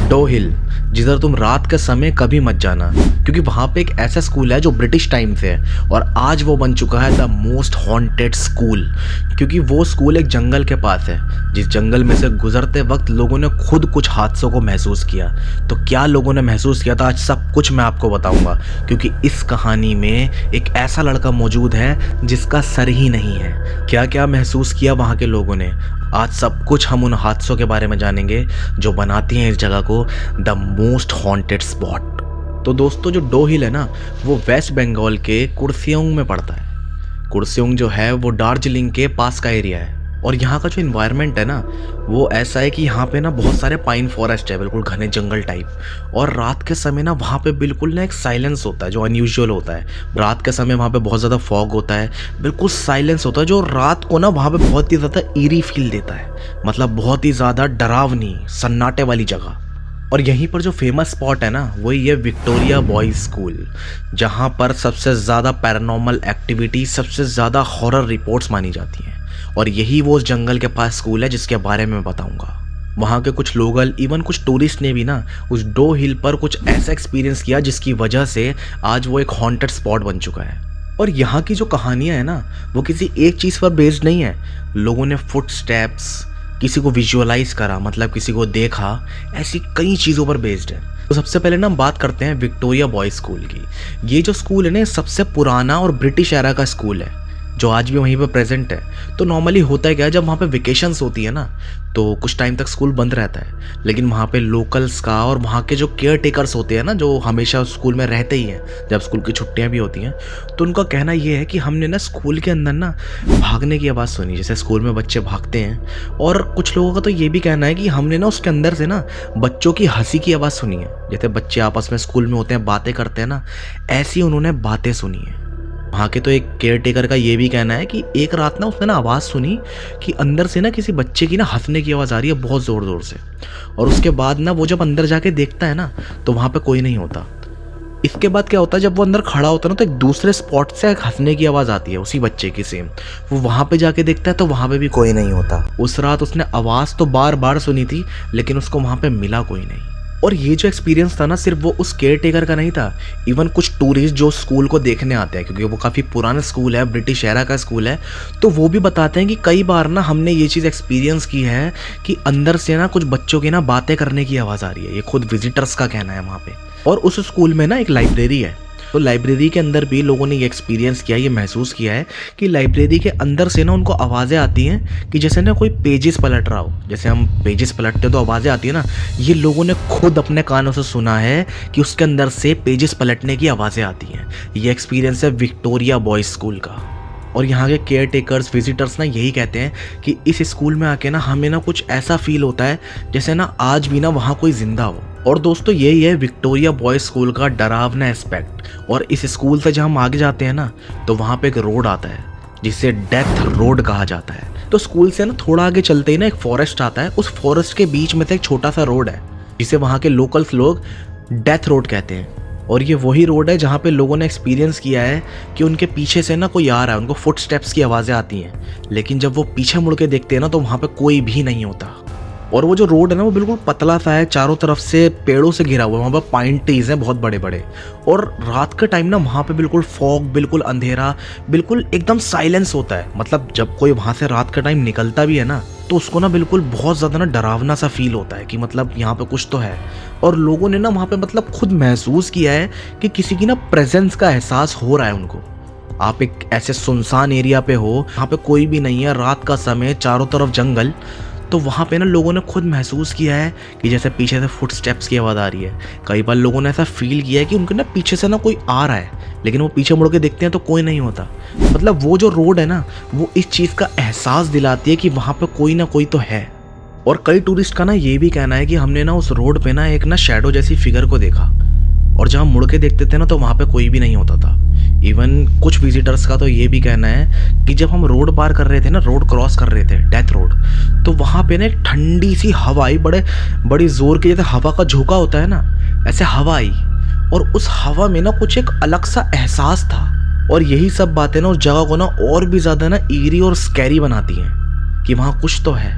Dough हिल, जिधर तुम रात के समय कभी मत जाना, क्योंकि वहाँ पे एक ऐसा स्कूल है जो ब्रिटिश टाइम से है और आज वो बन चुका है द मोस्ट हॉन्टेड स्कूल। क्योंकि वो स्कूल एक जंगल के पास है, जिस जंगल में से गुजरते वक्त लोगों ने खुद कुछ हादसों को महसूस किया। तो क्या लोगों ने महसूस किया था, आज सब कुछ मैं आपको बताऊंगा, क्योंकि इस कहानी में एक ऐसा लड़का मौजूद है जिसका सर ही नहीं है। क्या क्या महसूस किया वहाँ के लोगों ने, आज सब कुछ हम उन हादसों के बारे में जानेंगे जो बनाती हैं इस जगह को द मोस्ट हॉन्टेड स्पॉट। तो दोस्तों, जो डो हिल है ना, वो वेस्ट बंगाल के कुर्सेओंग में पड़ता है। कुर्सेओंग जो है वो दार्जिलिंग के पास का एरिया है और यहाँ का जो इन्वायरमेंट है ना, वो ऐसा है कि यहाँ पे ना बहुत सारे पाइन फॉरेस्ट है, बिल्कुल घने जंगल टाइप। और रात के समय ना वहाँ पे बिल्कुल ना एक साइलेंस होता है जो अनयूजुअल होता है। रात के समय वहाँ पे बहुत ज़्यादा फॉग होता है, बिल्कुल साइलेंस होता है, जो रात को ना वहाँ पे बहुत ही ज़्यादा ईरी फील देता है। मतलब बहुत ही ज़्यादा डरावनी सन्नाटे वाली जगह। और यहीं पर जो फेमस स्पॉट है ना, वही है विक्टोरिया बॉयज़ स्कूल, जहाँ पर सबसे ज़्यादा पैरानॉर्मल एक्टिविटी, सबसे ज़्यादा हॉरर रिपोर्ट्स मानी जाती हैं। और यही वो उस जंगल के पास स्कूल है जिसके बारे में बताऊंगा। वहाँ के कुछ लोकल, इवन कुछ टूरिस्ट ने भी ना उस डो हिल पर कुछ ऐसा एक्सपीरियंस किया जिसकी वजह से आज वो एक हॉन्टेड स्पॉट बन चुका है। और यहाँ की जो कहानियाँ हैं ना, वो किसी एक चीज़ पर बेस्ड नहीं है। लोगों ने फुट स्टेप्स, किसी को विजुअलाइज करा, मतलब किसी को देखा, ऐसी कई चीज़ों पर बेस्ड है। तो सबसे पहले ना हम बात करते हैं विक्टोरिया बॉयज़ स्कूल की। ये जो स्कूल है ना, सबसे पुराना और ब्रिटिश एरा का स्कूल है जो आज भी वहीं पे प्रेजेंट है। तो नॉर्मली होता है क्या, जब वहाँ पे वेकेशंस होती है ना, तो कुछ टाइम तक स्कूल बंद रहता है। लेकिन वहाँ पे लोकल्स का और वहाँ के जो केयर टेकर्स होते हैं ना, जो हमेशा स्कूल में रहते ही हैं जब स्कूल की छुट्टियाँ भी होती हैं, तो उनका कहना ये है कि हमने ना स्कूल के अंदर ना भागने की आवाज़ सुनी, जैसे स्कूल में बच्चे भागते हैं। और कुछ लोगों का तो ये भी कहना है कि हमने ना उसके अंदर से ना बच्चों की हंसी की आवाज़ सुनी है। जैसे बच्चे आपस में स्कूल में होते हैं, बातें करते हैं ना, ऐसी उन्होंने बातें सुनी है। वहाँ के तो एक केयर टेकर का ये भी कहना है कि एक रात ना उसने ना आवाज़ सुनी कि अंदर से ना किसी बच्चे की ना हंसने की आवाज़ आ रही है बहुत ज़ोर ज़ोर से। और उसके बाद ना वो जब अंदर जाके देखता है ना, तो वहाँ पे कोई नहीं होता। इसके बाद क्या होता है, जब वो अंदर खड़ा होता है ना, तो एक दूसरे स्पॉट से एक हंसने की आवाज़ आती है उसी बच्चे की सेम। वो वहाँ पे जाके देखता है तो वहाँ पे भी कोई नहीं होता। उस रात उसने आवाज़ तो बार बार सुनी थी, लेकिन उसको वहाँ पे मिला कोई नहीं। और ये जो एक्सपीरियंस था ना, सिर्फ वो उस केयर टेकर का नहीं था, इवन कुछ टूरिस्ट जो स्कूल को देखने आते हैं, क्योंकि वो काफ़ी पुराना स्कूल है, ब्रिटिश एरा का स्कूल है, तो वो भी बताते हैं कि कई बार ना हमने ये चीज़ एक्सपीरियंस की है कि अंदर से ना कुछ बच्चों की ना बातें करने की आवाज़ आ रही है। ये खुद विजिटर्स का कहना है वहाँ पे। और उस स्कूल में ना एक लाइब्रेरी है, तो लाइब्रेरी के अंदर भी लोगों ने ये एक्सपीरियंस किया, ये महसूस किया है कि लाइब्रेरी के अंदर से ना उनको आवाज़ें आती हैं कि जैसे ना कोई पेजेस पलट रहा हो। जैसे हम पेजेस पलटते तो आवाज़ें आती है ना, ये लोगों ने खुद अपने कानों से सुना है कि उसके अंदर से पेजेस पलटने की आवाज़ें आती हैं। ये एक्सपीरियंस है विक्टोरिया बॉयज़ स्कूल का। और यहाँ के केयर टेकर्स, विजिटर्स ना यही कहते हैं कि इस स्कूल में आके ना हमें ना कुछ ऐसा फील होता है जैसे ना आज भी ना वहाँ कोई जिंदा हो। और दोस्तों, यही है विक्टोरिया बॉयज़ स्कूल का डरावना एस्पेक्ट। और इस स्कूल से जब हम आगे जाते हैं ना, तो वहाँ पे एक रोड आता है जिसे डेथ रोड कहा जाता है। तो स्कूल से ना थोड़ा आगे चलते ही ना एक फॉरेस्ट आता है, उस फॉरेस्ट के बीच में से एक छोटा सा रोड है जिसे वहाँ के लोकल्स लोग डेथ रोड कहते हैं। और ये वही रोड है जहाँ पे लोगों ने एक्सपीरियंस किया है कि उनके पीछे से ना कोई आ रहा है, उनको फुट स्टेप्स की आवाज़ें आती हैं, लेकिन जब वो पीछे मुड़ के देखते हैं ना, तो वहाँ पे कोई भी नहीं होता। और वो जो रोड है ना, वो बिल्कुल पतला सा है, चारों तरफ से पेड़ों से घिरा हुआ है, वहाँ पर पाइन ट्रीज हैं बहुत बड़े बड़े। और रात के टाइम ना वहाँ पे बिल्कुल फॉग, बिल्कुल अंधेरा, बिल्कुल एकदम साइलेंस होता है। मतलब जब कोई वहाँ से रात का टाइम निकलता भी है ना, तो उसको ना बिल्कुल बहुत ज़्यादा ना डरावना सा फील होता है कि मतलब यहाँ पे कुछ तो है। और लोगों ने ना वहाँ पे मतलब खुद महसूस किया है कि किसी की ना प्रेजेंस का एहसास हो रहा है उनको। आप एक ऐसे सुनसान एरिया पे हो, यहाँ पे कोई भी नहीं है, रात का समय, चारों तरफ जंगल, तो वहाँ पे ना लोगों ने खुद महसूस किया है कि जैसे पीछे से फुट स्टेप्स की आवाज़ आ रही है। कई बार लोगों ने ऐसा फील किया है कि उनके ना पीछे से ना कोई आ रहा है, लेकिन वो पीछे मुड़ के देखते हैं तो कोई नहीं होता। मतलब वो जो रोड है ना, वो इस चीज़ का एहसास दिलाती है कि वहाँ पे कोई ना कोई तो है। और कई टूरिस्ट का ना ये भी कहना है कि हमने ना उस रोड पे ना एक ना शैडो जैसी फिगर को देखा, और जब हम मुड़ के देखते थे ना, तो वहाँ पे कोई भी नहीं होता था। इवन कुछ विजिटर्स का तो ये भी कहना है कि जब हम रोड पार कर रहे थे ना, रोड क्रॉस कर रहे थे, डेथ रोड, तो वहाँ पे ना एक ठंडी सी हवा आई, बड़ी ज़ोर की, जैसे हवा का झोंका होता है ना, ऐसे हवा आई। और उस हवा में ना कुछ एक अलग सा एहसास था। और यही सब बातें ना उस जगह को ना और भी ज़्यादा ना ईरी और स्कैरी बनाती हैं कि वहाँ कुछ तो है।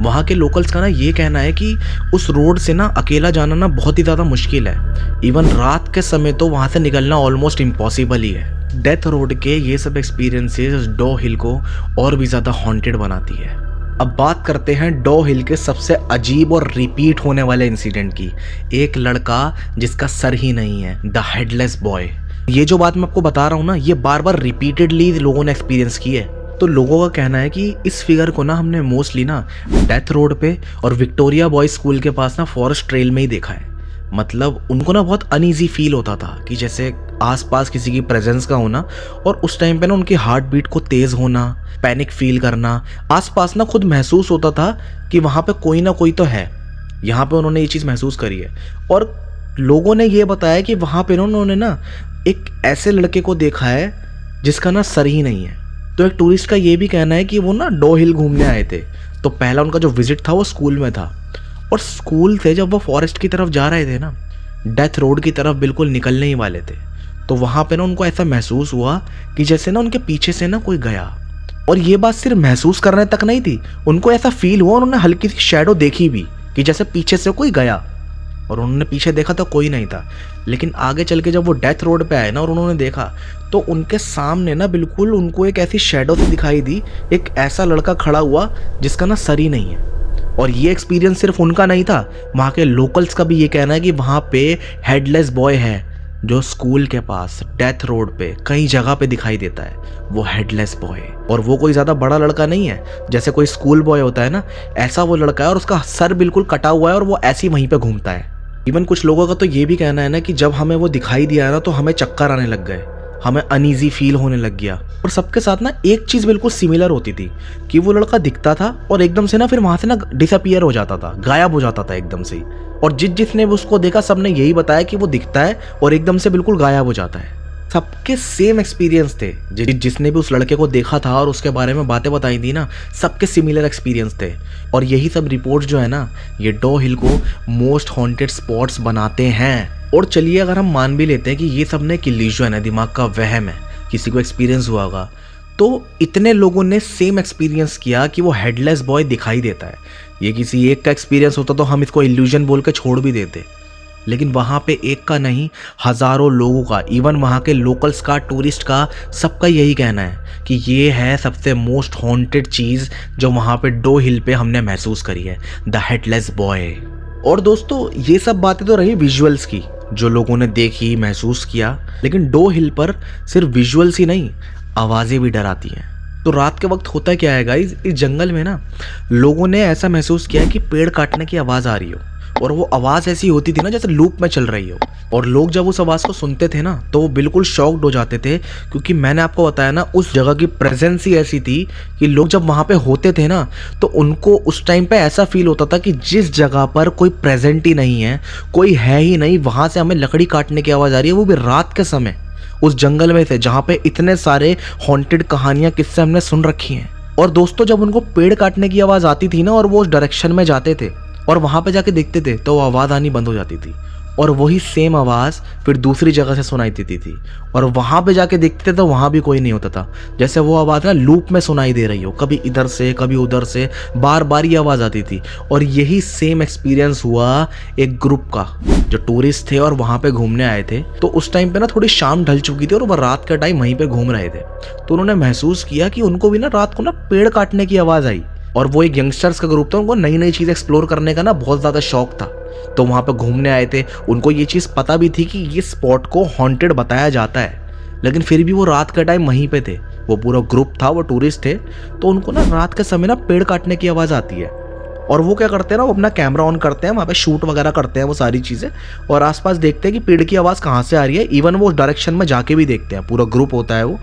वहाँ के लोकल्स का ना ये कहना है कि उस रोड से ना अकेला जाना ना बहुत ही ज़्यादा मुश्किल है। इवन रात के समय तो वहाँ से निकलना ऑलमोस्ट इम्पॉसिबल ही है। डेथ रोड के ये सब एक्सपीरियंसेस डो हिल को और भी ज़्यादा हॉन्टेड बनाती है। अब बात करते हैं डो हिल के सबसे अजीब और रिपीट होने वाले इंसिडेंट की। एक लड़का जिसका सर ही नहीं है, द हेडलेस बॉय। ये जो बात मैं आपको बता रहा हूँ ना, ये बार बार रिपीटेडली लोगों ने एक्सपीरियंस की है। तो लोगों का कहना है कि इस फिगर को ना हमने मोस्टली ना डेथ रोड पे और विक्टोरिया बॉयज स्कूल के पास ना फॉरेस्ट ट्रेल में ही देखा है। मतलब उनको ना बहुत अनईजी फील होता था कि जैसे आसपास किसी की प्रेजेंस का होना, और उस टाइम पे ना उनकी हार्ट बीट को तेज़ होना, पैनिक फील करना, आसपास ना खुद महसूस होता था कि वहाँ पे कोई ना कोई तो है। यहाँ पे उन्होंने ये चीज़ महसूस करी है। और लोगों ने ये बताया कि वहाँ पे उन्होंने ना एक ऐसे लड़के को देखा है जिसका ना सर ही नहीं है। तो एक टूरिस्ट का ये भी कहना है कि वो ना डो हिल घूमने आए थे। तो पहला उनका जो विजिट था वो स्कूल में था, और स्कूल से जब वो फॉरेस्ट की तरफ जा रहे थे ना, डेथ रोड की तरफ बिल्कुल निकलने ही वाले थे, तो वहाँ पे ना उनको ऐसा महसूस हुआ कि जैसे ना उनके पीछे से ना कोई गया। और ये बात सिर्फ महसूस करने तक नहीं थी, उनको ऐसा फील हुआ, उन्होंने हल्की सी शैडो देखी भी कि जैसे पीछे से कोई गया। और उन्होंने पीछे देखा तो कोई नहीं था। लेकिन आगे चल के जब वो डेथ रोड पे आए ना और उन्होंने देखा, तो उनके सामने ना बिल्कुल उनको एक ऐसी शैडो सी दिखाई दी, एक ऐसा लड़का खड़ा हुआ जिसका ना सर ही नहीं है। और ये एक्सपीरियंस सिर्फ उनका नहीं था, वहाँ के लोकल्स का भी ये कहना है कि वहाँ पे हेडलेस बॉय है जो स्कूल के पास डेथ रोड पे कई जगह पे दिखाई देता है, वो हेडलेस बॉय। और वो कोई ज़्यादा बड़ा लड़का नहीं है, जैसे कोई स्कूल बॉय होता है ना, ऐसा वो लड़का है, और उसका सर बिल्कुल कटा हुआ है और वो ऐसे ही वहीं पे घूमता है। इवन कुछ लोगों का तो ये भी कहना है ना कि जब हमें वो दिखाई दिया ना तो हमें चक्कर आने लग गए, हमें अनईजी फील होने लग गया। और सबके साथ ना एक चीज़ बिल्कुल सिमिलर होती थी कि वो लड़का दिखता था और एकदम से ना फिर वहाँ से ना डिसअपियर हो जाता था, गायब हो जाता था एकदम से ही। और जिसने भी उसको देखा सबने यही बताया कि वो दिखता है और एकदम से बिल्कुल गायब हो जाता है। सबके सेम एक्सपीरियंस थे। जिसने भी उस लड़के को देखा था और उसके बारे में बातें बताई थी ना, सबके सिमिलर एक्सपीरियंस थे। और यही सब रिपोर्ट्स जो है ना, ये डो हिल को मोस्ट हॉन्टेड स्पॉट्स बनाते हैं। और चलिए अगर हम मान भी लेते हैं कि ये सब ने एक इल्यूजन है, दिमाग का वहम है, किसी को एक्सपीरियंस हुआ होगा, तो इतने लोगों ने सेम एक्सपीरियंस किया कि वो हेडलेस बॉय दिखाई देता है। ये किसी एक का एक्सपीरियंस होता तो हम इसको इल्यूजन बोल के छोड़ भी देते, लेकिन वहाँ पे एक का नहीं, हज़ारों लोगों का, इवन वहाँ के लोकल्स का, टूरिस्ट का, सबका यही कहना है कि ये है सबसे मोस्ट हॉन्टेड चीज़ जो वहाँ पे डो हिल पे हमने महसूस करी है, द हेडलेस बॉय। और दोस्तों ये सब बातें तो रही विजुअल्स की, जो लोगों ने देखी, महसूस किया, लेकिन डो हिल पर सिर्फ विजुअल्स ही नहीं, आवाज़ें भी डराती हैं। तो रात के वक्त होता क्या है गाइस, इस जंगल में ना लोगों ने ऐसा महसूस किया कि पेड़ काटने की आवाज़ आ रही हो, और वो आवाज़ ऐसी होती थी ना जैसे लूप में चल रही हो। और लोग जब उस आवाज़ को सुनते थे ना तो वो बिल्कुल शॉक्ड हो जाते थे, क्योंकि मैंने आपको बताया ना उस जगह की प्रेजेंस ही ऐसी थी कि लोग जब वहाँ पे होते थे ना तो उनको उस टाइम पे ऐसा फील होता था कि जिस जगह पर कोई प्रेजेंट ही नहीं है, कोई है ही नहीं, वहाँ से हमें लकड़ी काटने की आवाज़ आ रही है, वो भी रात के समय उस जंगल में से जहाँ पे इतने सारे हॉन्टेड कहानियाँ, किस्से हमने सुन रखी हैं। और दोस्तों जब उनको पेड़ काटने की आवाज़ आती थी ना और वो उस डायरेक्शन में जाते थे और वहाँ पे जाके देखते थे तो वो आवाज़ आनी बंद हो जाती थी, और वही सेम आवाज़ फिर दूसरी जगह से सुनाई देती थी, और वहाँ पे जाके देखते थे तो वहाँ भी कोई नहीं होता था, जैसे वो आवाज़ ना लूप में सुनाई दे रही हो, कभी इधर से कभी उधर से, बार बार ये आवाज़ आती थी। और यही सेम एक्सपीरियंस हुआ एक ग्रुप का जो टूरिस्ट थे और वहाँ पे घूमने आए थे। तो उस टाइम पे ना थोड़ी शाम ढल चुकी थी और वो रात का टाइम वहीं पे घूम रहे थे, तो उन्होंने महसूस किया कि उनको भी ना रात को ना पेड़ काटने की आवाज़ आई। और वो एक यंगस्टर्स का ग्रुप था, उनको नई नई चीज़ एक्सप्लोर करने का ना बहुत ज़्यादा शौक था, तो वहाँ पे घूमने आए थे। उनको ये चीज़ पता भी थी कि ये स्पॉट को हॉन्टेड बताया जाता है, लेकिन फिर भी वो रात का टाइम वहीं पे थे। वो पूरा ग्रुप था, वो टूरिस्ट थे, तो उनको ना रात के समय ना पेड़ काटने की आवाज़ आती है। और वो क्या करते हैं ना, वो अपना कैमरा ऑन करते हैं, वहाँ पे शूट वगैरह करते हैं वो सारी चीज़ें, और आसपास देखते हैं कि पेड़ की आवाज़ कहाँ से आ रही है। इवन वो उस डायरेक्शन में जाके भी देखते हैं, पूरा ग्रुप होता है वो।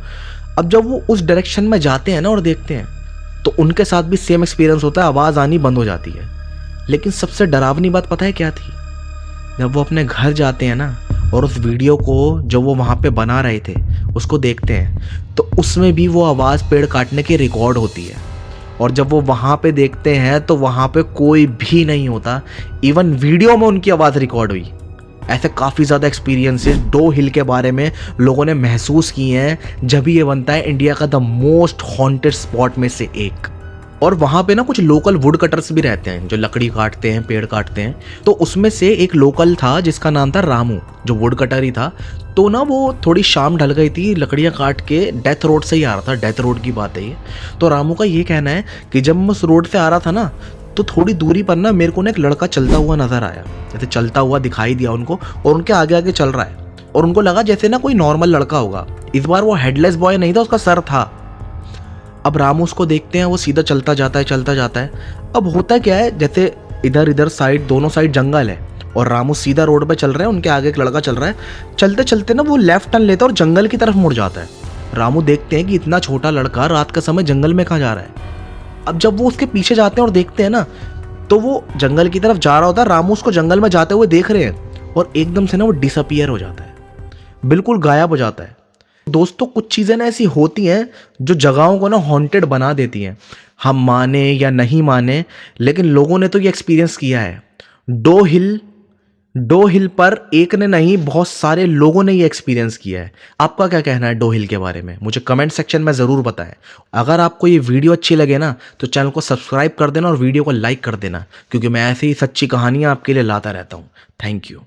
अब जब वो उस डायरेक्शन में जाते हैं ना और देखते हैं, तो उनके साथ भी सेम एक्सपीरियंस होता है, आवाज़ आनी बंद हो जाती है। लेकिन सबसे डरावनी बात पता है क्या थी? जब वो अपने घर जाते हैं ना और उस वीडियो को जो वो वहाँ पे बना रहे थे उसको देखते हैं, तो उसमें भी वो आवाज़ पेड़ काटने की रिकॉर्ड होती है। और जब वो वहाँ पे देखते हैं तो वहाँ पे कोई भी नहीं होता, इवन वीडियो में उनकी आवाज़ रिकॉर्ड हुई। ऐसे काफ़ी ज़्यादा एक्सपीरियंसेस डो हिल के बारे में लोगों ने महसूस किए हैं, जब ये बनता है इंडिया का द मोस्ट हॉन्टेड स्पॉट में से एक। और वहाँ पे ना कुछ लोकल वुड कटर्स भी रहते हैं जो लकड़ी काटते हैं, पेड़ काटते हैं। तो उसमें से एक लोकल था जिसका नाम था रामू, जो वुड कटर ही था। तो ना वो थोड़ी शाम ढल गई थी, लकड़ियाँ काट के डेथ रोड से ही आ रहा था, डेथ रोड की बात है ये। तो रामू का ये कहना है कि जब मैं उस रोड से आ रहा था ना, तो थोड़ी दूरी पर ना मेरे को ना एक लड़का चलता हुआ नजर आया, जैसे चलता हुआ दिखाई दिया उनको, और उनके आगे आगे चल रहा है, और उनको लगा जैसे ना कोई नॉर्मल लड़का होगा। इस बार वो हेडलेस बॉय नहीं था, उसका सर था। अब रामू उसको देखते हैं, वो सीधा चलता जाता है, चलता जाता है। अब होता क्या है, जैसे इधर इधर साइड, दोनों साइड जंगल है, और रामू सीधा रोड पे चल रहे हैं, उनके आगे एक लड़का चल रहा है। चलते चलते ना वो लेफ्ट टर्न लेता है और जंगल की तरफ मुड़ जाता है। रामू देखते हैं कि इतना छोटा लड़का रात का समय जंगल में कहाँ जा रहा है। अब जब वो उसके पीछे जाते हैं और देखते हैं ना, तो वो जंगल की तरफ जा रहा होता है, रामू उसको जंगल में जाते हुए देख रहे हैं, और एकदम से ना वो डिसअपियर हो जाता है, बिल्कुल गायब हो जाता है। दोस्तों, कुछ चीज़ें ना ऐसी होती हैं जो जगहों को ना हॉन्टेड बना देती हैं। हम माने या नहीं माने, लेकिन लोगों ने तो ये एक्सपीरियंस किया है। डो हिल पर एक ने नहीं, बहुत सारे लोगों ने ये एक्सपीरियंस किया है। आपका क्या कहना है डो हिल के बारे में, मुझे कमेंट सेक्शन में ज़रूर बताएं। अगर आपको ये वीडियो अच्छी लगे ना, तो चैनल को सब्सक्राइब कर देना और वीडियो को लाइक कर देना, क्योंकि मैं ऐसे ही सच्ची कहानियाँ आपके लिए लाता रहता हूँ। Thank you.